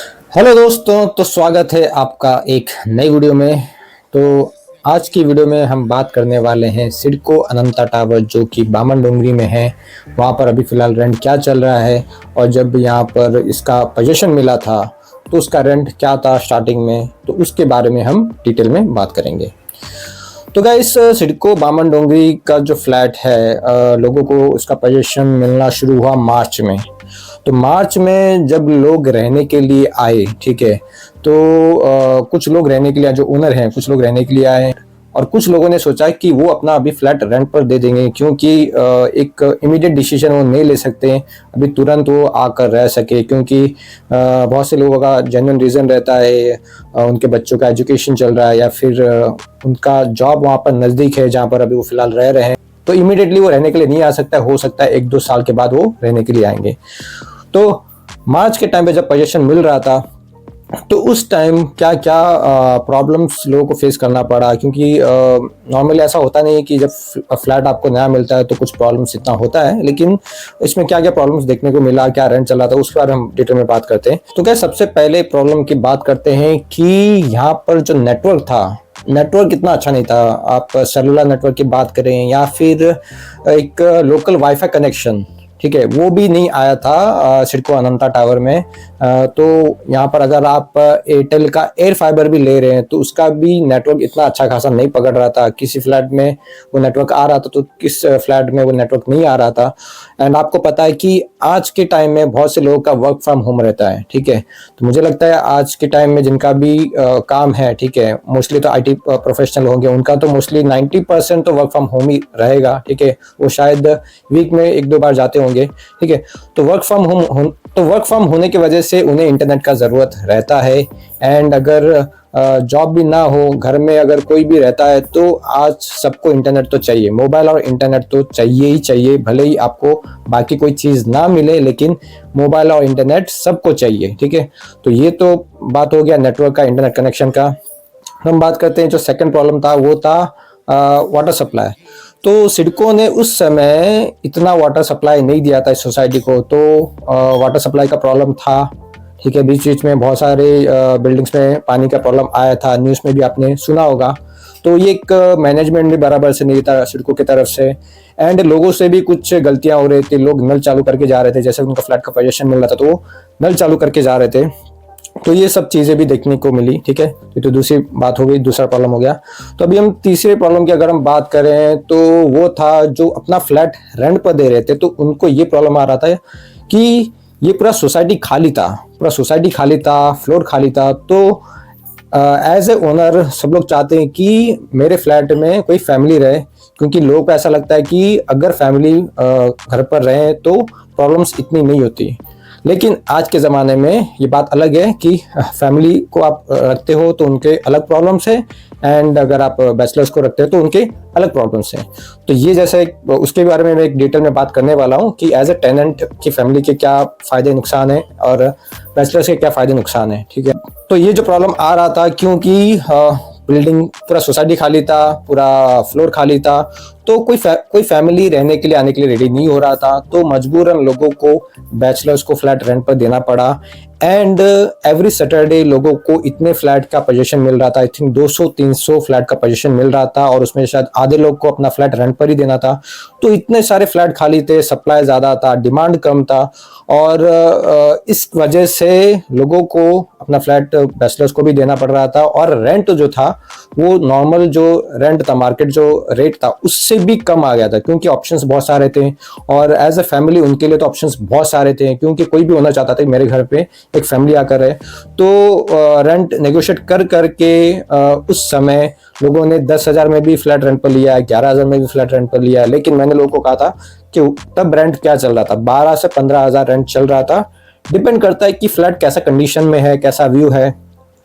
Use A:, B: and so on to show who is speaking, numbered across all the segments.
A: Hello दोस्तों, तो स्वागत है आपका एक नई वीडियो में। तो आज की वीडियो में हम बात करने वाले हैं सिडको अनंता टावर जो कि बामनडोंगरी में है। वहाँ पर अभी फ़िलहाल रेंट क्या चल रहा है और जब यहाँ पर इसका पोजीशन मिला था तो उसका रेंट क्या था स्टार्टिंग में, तो उसके बारे में हम डिटेल में बात करेंगे। तो गाइस, सिडको बामनडोंगरी का जो फ्लैट है, लोगों को उसका पोजीशन मिलना शुरू हुआ मार्च में। तो मार्च में जब लोग रहने के लिए आए, ठीक है, तो कुछ लोग रहने के लिए, जो ओनर हैं, कुछ लोग रहने के लिए आए और कुछ लोगों ने सोचा कि वो अपना अभी फ्लैट रेंट पर दे देंगे, क्योंकि एक इमीडिएट डिसीजन वो नहीं ले सकते अभी तुरंत वो आकर रह सके, क्योंकि बहुत से लोगों का जेन्युइन रीज़न रहता है, उनके बच्चों का एजुकेशन चल रहा है या फिर उनका जॉब वहाँ पर नज़दीक है जहाँ पर अभी वो फिलहाल रह रहे हैं। तो इमीडिएटली वो रहने के लिए नहीं आ सकता, हो सकता है 1-2 साल के बाद वो रहने के लिए आएंगे। तो मार्च के टाइम पे जब पोजीशन मिल रहा था तो उस टाइम क्या क्या प्रॉब्लम्स लोगों को फेस करना पड़ा, क्योंकि नॉर्मली ऐसा होता नहीं है कि जब फ्लैट आपको नया मिलता है तो कुछ प्रॉब्लम्स इतना होता है, लेकिन इसमें क्या क्या प्रॉब्लम्स देखने को मिला, क्या रेंट चल रहा था, उस बारे हम डिटेल में बात करते हैं। तो क्या सबसे पहले प्रॉब्लम की बात करते हैं कि यहाँ पर जो नेटवर्क था, नेटवर्क इतना अच्छा नहीं था। आप सेलुलर नेटवर्क की बात करें या फिर एक लोकल वाईफाई कनेक्शन, ठीक है, वो भी नहीं आया था सिडको अनंता टावर में। तो यहाँ पर अगर आप एयरटेल का एयर फाइबर भी ले रहे हैं तो उसका भी नेटवर्क इतना अच्छा खासा नहीं पकड़ रहा था। किसी फ्लैट में वो नेटवर्क आ रहा था तो किस फ्लैट में वो नेटवर्क नहीं आ रहा था। एंड आपको पता है कि आज के टाइम में बहुत से लोगों का वर्क फ्रॉम होम रहता है, ठीक है। तो मुझे लगता है आज के टाइम में जिनका भी काम है, ठीक है, मोस्टली तो आईटी प्रोफेशनल होंगे, उनका तो मोस्टली 90% तो वर्क फ्रॉम होम ही रहेगा, ठीक है। वो शायद वीक में 1-2 बार जाते होंगे, ठीक है। तो वर्क फ्रॉम होने की वजह से उन्हें इंटरनेट का ज़रूरत रहता है। एंड अगर जॉब भी ना हो, घर में अगर कोई भी रहता है तो आज सबको इंटरनेट तो चाहिए, मोबाइल और इंटरनेट तो चाहिए ही चाहिए। भले ही आपको बाकी कोई चीज़ ना मिले लेकिन मोबाइल और इंटरनेट सबको चाहिए, ठीक है। तो ये तो बात हो गया नेटवर्क का, इंटरनेट कनेक्शन का। हम बात करते हैं जो सेकंड प्रॉब्लम था, वो था वाटर सप्लाई। तो सिडको ने उस समय इतना वाटर सप्लाई नहीं दिया था इस सोसाइटी को, तो वाटर सप्लाई का प्रॉब्लम था, ठीक है। बीच बीच में बहुत सारे बिल्डिंग्स में पानी का प्रॉब्लम आया था, न्यूज़ में भी आपने सुना होगा। तो ये एक मैनेजमेंट भी बराबर से नहीं था सिडको की तरफ से। एंड लोगों से भी कुछ गलतियां हो रही थी, लोग नल चालू करके जा रहे थे, जैसे उनका फ्लैट का पोजीशन मिल रहा था तो वो नल चालू करके जा रहे थे। तो ये सब चीज़ें भी देखने को मिली, ठीक है। ये तो दूसरी बात हो गई, दूसरा प्रॉब्लम हो गया। तो अभी हम तीसरे प्रॉब्लम की अगर हम बात करें तो वो था जो अपना फ्लैट रेंट पर दे रहे थे, तो उनको ये प्रॉब्लम आ रहा था कि ये पूरा सोसाइटी खाली था, पूरा सोसाइटी खाली था, फ्लोर खाली था। तो एज ए ओनर सब लोग चाहते हैं कि मेरे फ्लैट में कोई फैमिली रहे, क्योंकि लोगों को ऐसा लगता है कि अगर फैमिली घर पर रहे तो प्रॉब्लम्स इतनी नहीं होती। लेकिन आज के ज़माने में ये बात अलग है कि फैमिली को आप रखते हो तो उनके अलग प्रॉब्लम्स है, एंड अगर आप बैचलर्स को रखते हो तो उनके अलग प्रॉब्लम्स हैं। तो ये जैसे उसके बारे में मैं एक डिटेल में बात करने वाला हूँ कि एज ए टेनेंट की फैमिली के क्या फ़ायदे नुकसान है और बैचलर्स के क्या फ़ायदे नुकसान है, ठीक है। तो ये जो प्रॉब्लम आ रहा था, क्योंकि बिल्डिंग पूरा सोसाइटी खाली था, पूरा फ्लोर खाली था, तो कोई फैमिली रहने के लिए आने के लिए रेडी नहीं हो रहा था। तो मजबूरन लोगों को, बैचलर्स को फ्लैट रेंट पर देना पड़ा। एंड एवरी सैटरडे लोगों को इतने फ्लैट का पोजीशन मिल रहा था, आई थिंक 200-300 फ्लैट का पोजीशन मिल रहा था, और उसमें शायद आधे लोग को अपना फ्लैट रेंट पर ही देना था। तो इतने सारे फ्लैट खाली थे, सप्लाई ज़्यादा था, डिमांड कम था, और इस वजह से लोगों को अपना फ्लैट बैचलर्स को भी देना पड़ रहा था, और रेंट जो था वो नॉर्मल जो रेंट था, मार्केट जो रेट था उससे भी कम आ गया था, क्योंकि ऑप्शंस बहुत सारे थे। और एज ए फैमिली उनके लिए तो ऑप्शंस बहुत सारे थे, क्योंकि कोई भी होना चाहता था कि मेरे घर पे एक फैमिली आकर रहे। तो रेंट नेगोशिएट कर करके उस समय लोगों ने 10,000 में भी फ्लैट रेंट पर लिया है, 11,000 में भी फ्लैट रेंट पर लिया है। लेकिन मैंने लोगों को कहा था कि तब रेंट क्या चल रहा था, 12 से 15,000 रेंट चल रहा था। डिपेंड करता है कि फ्लैट कैसा कंडीशन में है, कैसा व्यू है।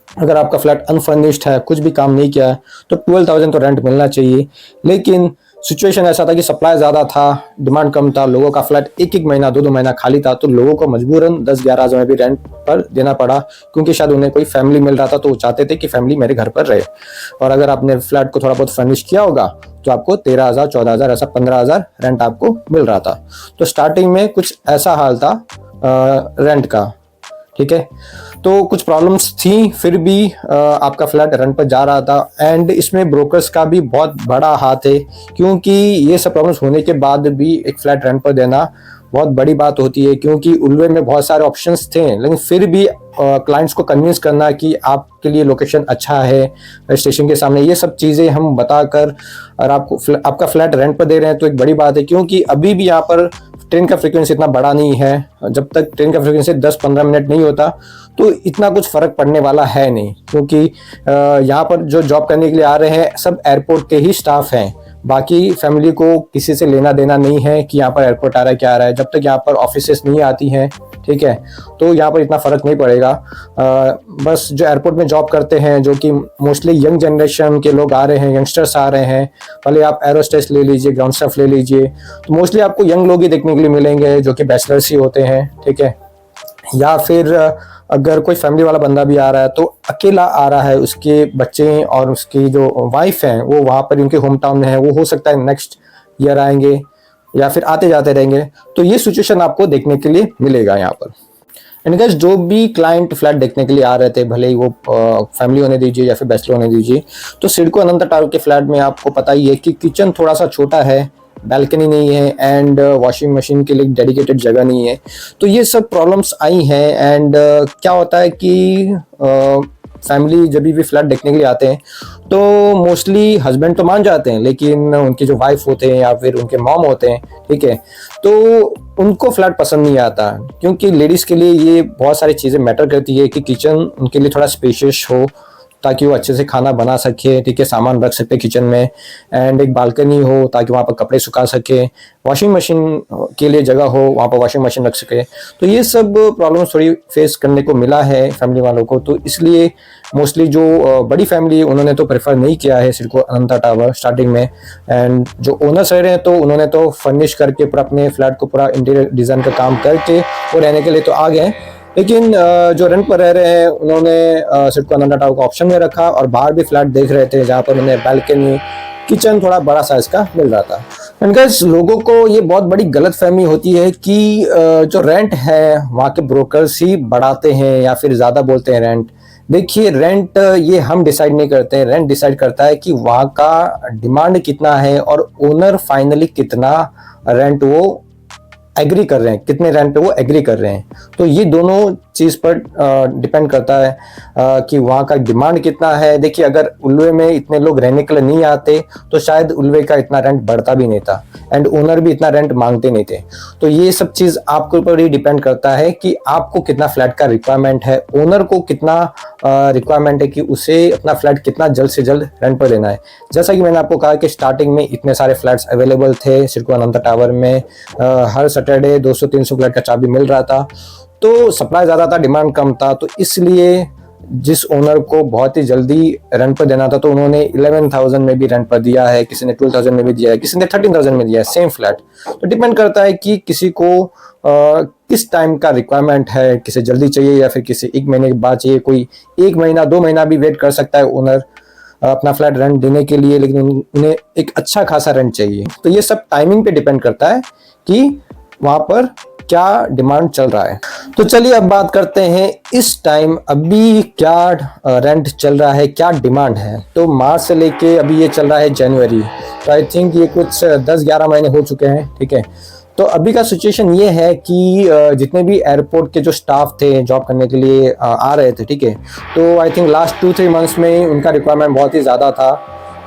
A: अगर आपका फ्लैट अनफर्निश्ड है, कुछ भी काम नहीं किया है, तो 12,000 तो रेंट मिलना चाहिए। लेकिन सिचुएशन ऐसा था कि सप्लाई ज़्यादा था, डिमांड कम था, लोगों का फ्लैट 1-1 महीना 2-2 महीना खाली था, तो लोगों को मजबूरन 10-11,000 में भी रेंट पर देना पड़ा, क्योंकि शायद उन्हें कोई फैमिली मिल रहा था तो वो चाहते थे कि फैमिली मेरे घर पर रहे। और अगर आपने फ्लैट को थोड़ा बहुत फर्निश किया होगा तो आपको 13,000, 14,000, ऐसा 15,000 रेंट आपको मिल रहा था। तो स्टार्टिंग में कुछ ऐसा हाल था रेंट का, ठीक है। तो कुछ प्रॉब्लम्स थी, फिर भी आपका फ्लैट रेंट पर जा रहा था। एंड इसमें ब्रोकर्स का भी बहुत बड़ा हाथ है, क्योंकि ये सब प्रॉब्लम्स होने के बाद भी एक फ्लैट रेंट पर देना बहुत बड़ी बात होती है, क्योंकि उल्वे में बहुत सारे ऑप्शंस थे, लेकिन फिर भी क्लाइंट्स को कन्विंस करना कि आपके लिए लोकेशन अच्छा है स्टेशन के सामने, ये सब चीज़ें हम बताकर और आपका फ्लैट रेंट पर दे रहे हैं तो एक बड़ी बात है। क्योंकि अभी भी यहाँ पर ट्रेन का फ्रीक्वेंसी इतना बड़ा नहीं है, जब तक ट्रेन का फ्रीक्वेंसी 10-15 मिनट नहीं होता तो इतना कुछ फ़र्क पड़ने वाला है नहीं, क्योंकि यहाँ पर जो जॉब करने के लिए आ रहे हैं सब एयरपोर्ट के ही स्टाफ हैं। बाकी फैमिली को किसी से लेना देना नहीं है कि यहाँ पर एयरपोर्ट आ रहा है क्या आ रहा है, जब तक यहाँ पर ऑफिसेस नहीं आती हैं, ठीक है, तो यहाँ पर इतना फ़र्क नहीं पड़ेगा। बस जो एयरपोर्ट में जॉब करते हैं, जो कि मोस्टली यंग जनरेशन के लोग आ रहे हैं, यंगस्टर्स आ रहे हैं, भले आप एरोस्टेस ले लीजिए, ग्राउंड स्टाफ ले लीजिए, तो मोस्टली आपको यंग लोग ही देखने के लिए मिलेंगे जो कि बैचलर्स ही होते हैं, ठीक है। या फिर अगर कोई फैमिली वाला बंदा भी आ रहा है तो अकेला आ रहा है, उसके बच्चे और उसकी जो वाइफ है वो वहाँ पर उनके होम टाउन में है, वो हो सकता है नेक्स्ट ईयर आएंगे या फिर आते जाते रहेंगे, तो ये सिचुएशन आपको देखने के लिए मिलेगा यहाँ पर। एंड गाइस, जो भी क्लाइंट फ्लैट देखने के लिए आ रहे थे, भले ही वो फैमिली होने दीजिए या फिर बैचलर होने दीजिए, तो सिडको अनंता टावर के फ्लैट में आपको पता ही है कि किचन थोड़ा सा छोटा है, बैल्कनी नहीं है, एंड वॉशिंग मशीन के लिए डेडिकेटेड जगह नहीं है, तो ये सब प्रॉब्लम्स आई हैं। एंड क्या होता है कि फैमिली जब भी फ्लैट देखने के लिए आते हैं तो मोस्टली हस्बैंड तो मान जाते हैं, लेकिन उनके जो वाइफ होते हैं या फिर उनके मॉम होते हैं, ठीक है, तो उनको फ्लैट पसंद नहीं आता, क्योंकि लेडीज़ के लिए ये बहुत सारी चीज़ें मैटर करती है कि किचन उनके लिए थोड़ा स्पेशियस हो ताकि वो अच्छे से खाना बना सके, ठीक है, सामान रख सकते किचन में, एंड एक बालकनी हो ताकि वहाँ पर कपड़े सुखा सके, वॉशिंग मशीन के लिए जगह हो, वहाँ पर वॉशिंग मशीन रख सके। तो ये सब प्रॉब्लम्स थोड़ी फेस करने को मिला है फैमिली वालों को, तो इसलिए मोस्टली जो बड़ी फैमिली उन्होंने तो प्रेफर नहीं किया है सिडको अनंता टावर स्टार्टिंग में। एंड जो ओनर्स रह रहे हैं तो उन्होंने तो फर्निश करके पूरा अपने फ्लैट को पूरा इंटीरियर डिज़ाइन का काम करके वो रहने के लिए तो आ गए, लेकिन जो रेंट पर रह रहे हैं उन्होंने सिडको अनंता टावर को ऑप्शन में रखा और बाहर भी फ्लैट देख रहे थे जहाँ पर उन्हें बैल्कनी, किचन थोड़ा बड़ा साइज का मिल रहा था। एंड गाइस, लोगों को ये बहुत बड़ी गलतफहमी होती है कि जो रेंट है वहाँ के ब्रोकर्स ही बढ़ाते हैं या फिर ज़्यादा बोलते हैं रेंट। देखिए, रेंट ये हम डिसाइड नहीं करते हैं, रेंट डिसाइड करता है कि वहाँ का डिमांड कितना है और ओनर फाइनली कितना रेंट वो एग्री कर रहे हैं, कितने रेंट पे वो एग्री कर रहे हैं। तो ये दोनों चीज़ पर डिपेंड करता है कि वहाँ का डिमांड कितना है। देखिए, अगर उल्वे में इतने लोग रहने के लिए नहीं आते तो शायद उल्वे का इतना रेंट बढ़ता भी नहीं था एंड ओनर भी इतना रेंट मांगते नहीं थे। तो ये सब चीज़ आपके ऊपर ही डिपेंड करता है कि आपको कितना फ्लैट का रिक्वायरमेंट है, ओनर को कितना रिक्वायरमेंट है कि उसे अपना फ्लैट कितना जल्द से जल्द रेंट पर देना है। जैसा कि मैंने आपको कहा कि स्टार्टिंग में इतने सारे फ्लैट्स अवेलेबल थे सिडको अनंता टावर में, हर सैटरडे 200-300 फ्लैट का चाबी मिल रहा था, तो सप्लाई ज़्यादा था, डिमांड कम था, तो इसलिए जिस ओनर को बहुत ही जल्दी रेंट पर देना था तो उन्होंने 11,000 में भी रेंट पर दिया है, किसी ने 12,000 में भी दिया है, किसी ने 13,000 में दिया है, सेम फ्लैट। तो डिपेंड करता है कि किसी को किस टाइम का रिक्वायरमेंट है, किसे जल्दी चाहिए या फिर किसी 1 महीने के बाद चाहिए। कोई 1 महीना 2 महीना भी वेट कर सकता है ओनर अपना फ्लैट रेंट देने के लिए, लेकिन उन्हें एक अच्छा खासा रेंट चाहिए। तो ये सब टाइमिंग पे डिपेंड करता है कि वहाँ पर क्या डिमांड चल रहा है। तो चलिए अब बात करते हैं इस टाइम अभी क्या रेंट चल रहा है, क्या डिमांड है। तो मार्च से लेके अभी ये चल रहा है जनवरी, तो आई थिंक ये कुछ 10-11 महीने हो चुके हैं, ठीक है। तो अभी का सिचुएशन ये है कि जितने भी एयरपोर्ट के जो स्टाफ थे जॉब करने के लिए आ रहे थे, ठीक है, तो आई थिंक लास्ट 2-3 मंथ्स में उनका रिक्वायरमेंट बहुत ही ज़्यादा था,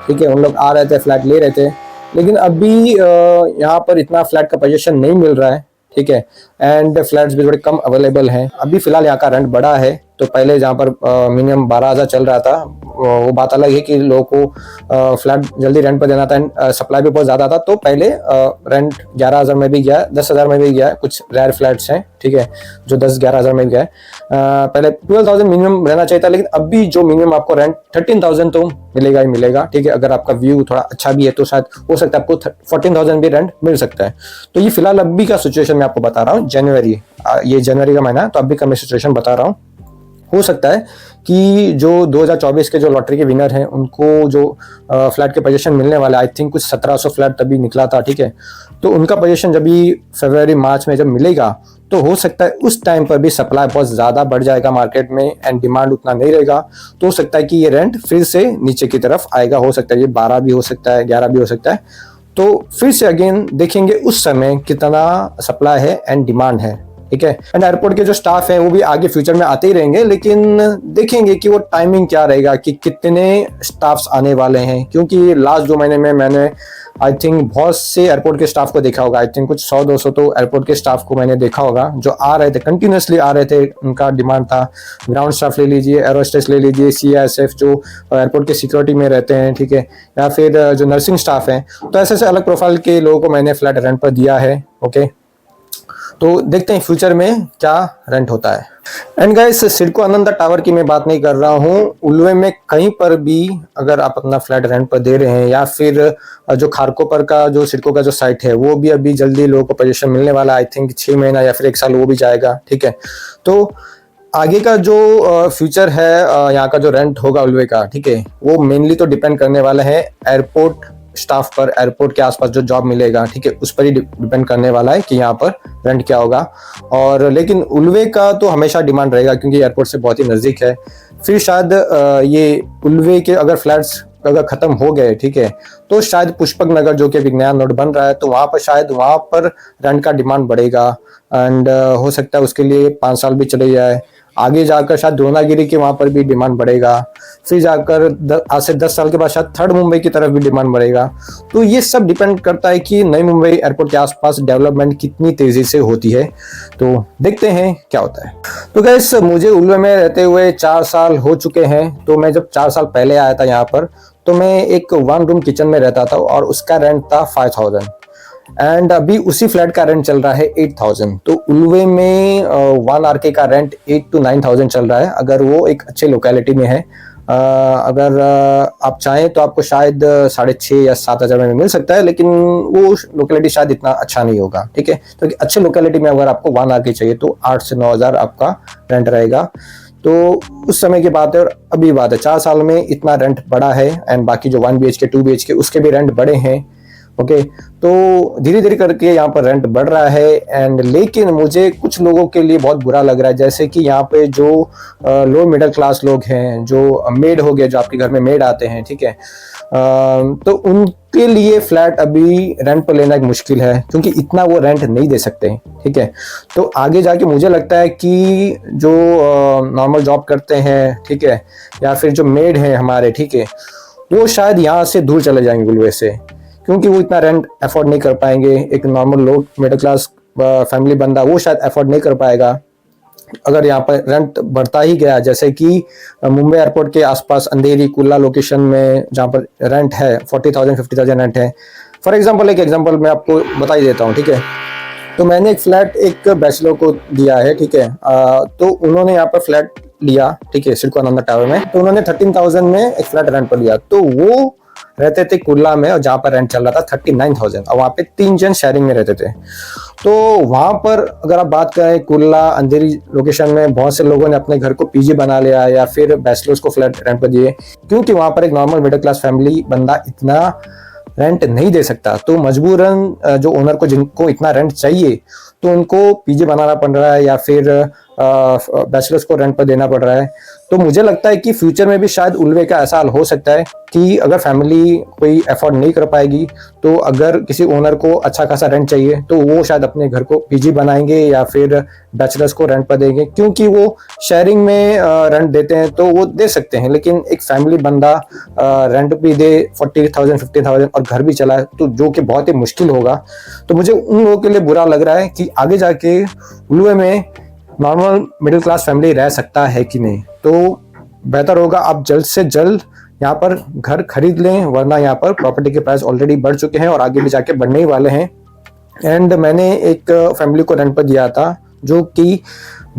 A: ठीक है। उन लोग आ रहे थे, फ्लैट ले रहे थे, लेकिन अभी यहाँ पर इतना फ्लैट का पोजीशन नहीं मिल रहा है, ठीक है, एंड फ्लैट्स भी थोड़े कम अवेलेबल हैं। अभी फिलहाल यहाँ का रेंट बढ़ा है, तो पहले जहाँ पर मिनिमम 12,000 चल रहा था, वो बात अलग है कि लोगों को फ्लैट जल्दी रेंट पर देना था एंड सप्लाई भी बहुत ज़्यादा था, तो पहले रेंट 11,000 में भी गया, 10,000 में भी गया, कुछ रेयर फ्लैट्स हैं, ठीक है, जो 10-11,000 में भी गया। पहले 12,000 मिनिमम रहना चाहिए था, लेकिन अभी जो मिनिमम आपको रेंट 13,000 तो मिलेगा ही मिलेगा, ठीक है। अगर आपका व्यू थोड़ा अच्छा भी है तो शायद हो सकता है आपको 14,000 भी रेंट मिल सकता है। तो ये फिलहाल अभी का सिचुएशन मैं आपको बता रहा हूँ, जनवरी, ये जनवरी का महीना है, तो अभी का मैं सिचुएशन बता रहा हूँ। हो सकता है कि जो 2024 के जो लॉटरी के विनर हैं उनको जो फ्लैट के पोजीशन मिलने वाला है, आई थिंक कुछ 1700 फ्लैट तभी निकला था, ठीक है। तो उनका पोजीशन जब भी फरवरी मार्च में जब मिलेगा तो हो सकता है उस टाइम पर भी सप्लाई बहुत ज़्यादा बढ़ जाएगा मार्केट में एंड डिमांड उतना नहीं रहेगा, तो हो सकता है कि ये रेंट फिर से नीचे की तरफ आएगा। हो सकता है ये 12 भी हो सकता है, 11 भी हो सकता है। तो फिर से अगेन देखेंगे उस समय कितना सप्लाई है एंड डिमांड है, ठीक है। एंड एयरपोर्ट के जो स्टाफ है वो भी आगे फ्यूचर में आते ही रहेंगे, लेकिन देखेंगे कि वो टाइमिंग क्या रहेगा, कि कितने स्टाफ्स आने वाले हैं। क्योंकि लास्ट 2 महीने में मैंने आई थिंक बहुत से एयरपोर्ट के स्टाफ को देखा होगा। आई थिंक कुछ 100-200 तो एयरपोर्ट के स्टाफ को मैंने देखा होगा जो आ रहे थे, कंटिन्यूसली आ रहे थे। उनका डिमांड था। ग्राउंड स्टाफ ले लीजिए, एरोस्टेस ले लीजिए, CISF जो एयरपोर्ट के सिक्योरिटी में रहते हैं, ठीक है, या फिर जो नर्सिंग स्टाफ है। तो ऐसे अलग प्रोफाइल के लोगों को मैंने फ्लैट रेंट पर दिया है। ओके, तो देखते हैं फ्यूचर में क्या रेंट होता है। And guys, CIDCO Ananta tower की मैं बात नहीं कर रहा हूँ, उल्वे में कहीं पर भी अगर आप अपना फ्लैट रेंट पर दे रहे हैं, या फिर जो खारकोपर का जो सिडको का जो साइट है वो भी अभी जल्दी लोगों को पोजीशन मिलने वाला है। आई थिंक 6 महीना या फिर 1 साल वो भी जाएगा, ठीक है। तो आगे का जो फ्यूचर है यहाँ का जो रेंट होगा उल्वे का, ठीक है, वो मेनली तो डिपेंड करने वाला है एयरपोर्ट स्टाफ पर, एयरपोर्ट के आसपास जो जॉब मिलेगा, ठीक है, उस पर ही डिपेंड करने वाला है कि यहाँ पर रेंट क्या होगा। और लेकिन उल्वे का तो हमेशा डिमांड रहेगा क्योंकि एयरपोर्ट से बहुत ही नज़दीक है। फिर शायद ये उल्वे के अगर फ्लैट्स अगर खत्म हो गए, ठीक है, तो शायद पुष्पक नगर जो कि अभी नया नोड बन रहा है, तो वहाँ पर शायद वहाँ पर रेंट का डिमांड बढ़ेगा। एंड हो सकता है उसके लिए 5 साल भी चले जाए। आगे जाकर शायद द्रोणागिरी के वहां पर भी डिमांड बढ़ेगा। फिर जाकर आज से 10 साल के बाद शायद थर्ड मुंबई की तरफ भी डिमांड बढ़ेगा। तो ये सब डिपेंड करता है कि नई मुंबई एयरपोर्ट के आसपास डेवलपमेंट कितनी तेजी से होती है। तो देखते हैं क्या होता है। तो गाइस, मुझे उल्वे में रहते हुए 4 साल हो चुके हैं। तो मैं जब 4 साल पहले आया था यहाँ पर, तो मैं एक 1 रूम किचन में रहता था और उसका रेंट था 5000 एंड अभी उसी फ्लैट का रेंट चल रहा है 8000। तो उल्वे में 1 RK का रेंट 8 to 9000 चल रहा है, अगर वो एक अच्छे लोकेलिटी में है। अगर आप चाहें तो आपको शायद 6,500 या 7,000 में मिल सकता है, लेकिन वो लोकेलिटी शायद इतना अच्छा नहीं होगा, ठीक है। तो अच्छे लोकेलिटी में अगर आपको 1 RK चाहिए तो 8 से 9,000 आपका रेंट रहेगा। तो उस समय की बात है और अभी बात है, 4 साल में इतना रेंट बढ़ा है। एंड बाकी जो 1 BHK 2 BHK उसके भी रेंट बढ़े हैं। ओके, तो धीरे धीरे करके यहाँ पर रेंट बढ़ रहा है। एंड लेकिन मुझे कुछ लोगों के लिए बहुत बुरा लग रहा है, जैसे कि यहाँ पे जो लो मिडिल क्लास लोग हैं, जो मेड हो गए, जो आपके घर में मेड आते हैं, ठीक है, तो उनके लिए फ्लैट अभी रेंट पर लेना एक मुश्किल है क्योंकि इतना वो रेंट नहीं दे सकते, ठीक है। तो आगे जाके मुझे लगता है कि जो नॉर्मल जॉब करते हैं, ठीक है, या फिर जो मेड हैं हमारे, ठीक है, वो शायद यहाँ से दूर चले जाएंगे उल्वे से, क्योंकि वो इतना रेंट अफोर्ड नहीं कर पाएंगे। एक normal low middle class family बंदा वो शायद अफोर्ड नहीं कर पाएगा। अगर यहाँ पर रेंट बढ़ता ही गया, जैसे कि मुंबई एयरपोर्ट के आसपास अंधेरी कुल्ला लोकेशन में जहाँ पर रेंट है 40,000 50,000 रेंट है। फॉर एग्जांपल एक एग्जांपल मैं आपको बता ही देता हूँ, ठीक है। तो मैंने एक फ्लैट एक बैचलर को दिया है, ठीक है। तो उन्होंने यहाँ पर फ्लैट लिया, ठीक है, सिडको अनंता टावर में। तो उन्होंने 13,000 में एक फ्लैट रेंट पर लिया। तो वो रहते थे कुल्ला में और जहाँ पर रेंट चल रहा था 39,000 और वहाँ पे 3 जन शेयरिंग में रहते थे। तो वहाँ पर अगर आप बात करें कुल्ला अंधेरी लोकेशन में, बहुत से लोगों ने अपने घर को PG बना लिया या फिर बैचलर्स को फ्लैट रेंट पर दिए, क्योंकि वहाँ पर एक नॉर्मल मिडिल क्लास फैमिली बंदा इतना रेंट नहीं दे सकता। तो मजबूरन जो ओनर को जिनको इतना रेंट चाहिए तो उनको PG बनाना पड़ रहा है या फिर बैचलर्स को रेंट पर देना पड़ रहा है। तो मुझे लगता है कि फ्यूचर में भी शायद उल्वे का ऐसा हाल हो सकता है कि अगर फैमिली कोई अफोर्ड नहीं कर पाएगी तो अगर किसी ओनर को अच्छा खासा रेंट चाहिए तो वो शायद अपने घर को PG बनाएंगे या फिर बैचलर्स को रेंट पर देंगे, क्योंकि वो शेयरिंग में रेंट देते हैं तो वो दे सकते हैं। लेकिन एक फैमिली बंदा रेंट भी दे 40,000 50,000 और घर भी चलाए, तो जो कि बहुत ही मुश्किल होगा। तो मुझे उन लोगों के लिए बुरा लग रहा है कि आगे जाके उल्वे में नॉर्मल मिडिल क्लास फैमिली रह सकता है कि नहीं। तो बेहतर होगा आप जल्द से जल्द यहाँ पर घर खरीद लें, वरना यहाँ पर प्रॉपर्टी के प्राइस ऑलरेडी बढ़ चुके हैं और आगे भी जाके बढ़ने ही वाले हैं। एंड मैंने एक फैमिली को रेंट पर दिया था जो कि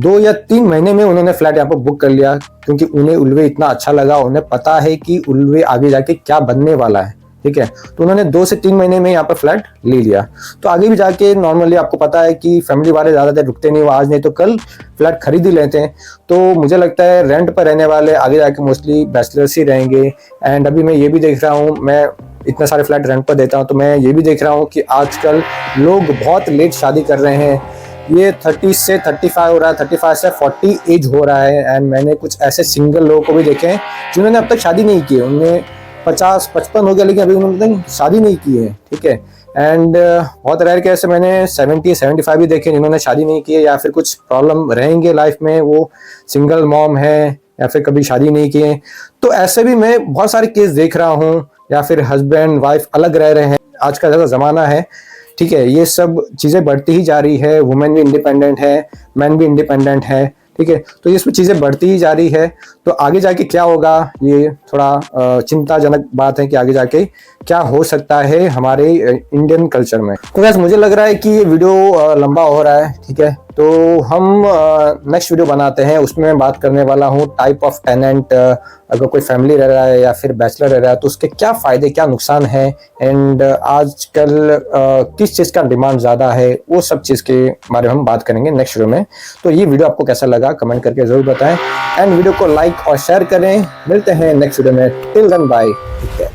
A: 2 या 3 महीने में उन्होंने फ्लैट यहाँ पर बुक कर लिया, क्योंकि उन्हें उल्वे इतना अच्छा लगा। उन्हें पता है कि उल्वे आगे जाके क्या बनने वाला है, ठीक है। तो उन्होंने 2 से 3 महीने में यहाँ पर फ्लैट ले लिया। तो आगे भी जाके नॉर्मली आपको पता है कि फैमिली वाले ज़्यादा देर रुकते नहीं, वो आज नहीं तो कल फ्लैट खरीद ही लेते हैं। तो मुझे लगता है रेंट पर रहने वाले आगे जाके मोस्टली बैचलर्स ही रहेंगे। एंड अभी मैं ये भी देख रहा हूँ, मैं इतने सारे फ्लैट रेंट पर देता हूँ, तो मैं ये भी देख रहा हूँ कि आजकल लोग बहुत लेट शादी कर रहे हैं ये 30 से 35 हो रहा है, 35 से 40 एज हो रहा है। एंड मैंने कुछ ऐसे सिंगल लोगों को भी देखे हैं जिन्होंने अब तक शादी नहीं की है, उन्हें 50-55 हो गया लेकिन अभी उन्होंने शादी नहीं की है, ठीक है। एंड बहुत रेयर केस मैंने 70-75 भी देखे जिन्होंने शादी नहीं की है, या फिर कुछ प्रॉब्लम रहेंगे लाइफ में, वो सिंगल मॉम है या फिर कभी शादी नहीं की है। तो ऐसे भी मैं बहुत सारे केस देख रहा हूँ, या फिर हस्बैंड वाइफ अलग रह रहे हैं। आज का जैसा ज़माना है, ठीक है, ये सब चीज़ें बढ़ती ही जा रही है। वुमेन भी इंडिपेंडेंट है, मैन भी इंडिपेंडेंट है, ठीक है। तो ये सब चीज़ें बढ़ती ही जा रही है। तो आगे जाके क्या होगा, ये थोड़ा चिंताजनक बात है कि आगे जाके क्या हो सकता है हमारे इंडियन कल्चर में। तो वैसे मुझे लग रहा है कि ये वीडियो लंबा हो रहा है, ठीक है। तो हम नेक्स्ट वीडियो बनाते हैं, उसमें मैं बात करने वाला हूँ टाइप ऑफ टेनेंट। अगर कोई फैमिली रह रहा है या फिर बैचलर रह रहा है तो उसके क्या फ़ायदे क्या नुकसान है, एंड आजकल किस चीज़ का डिमांड ज़्यादा है, वो सब चीज़ के बारे में हम बात करेंगे नेक्स्ट वीडियो में। तो ये वीडियो आपको कैसा लगा कमेंट करके ज़रूर बताएं, एंड वीडियो को लाइक और शेयर करें। मिलते हैं नेक्स्ट वीडियो में, टिल देन बाय, ठीक है।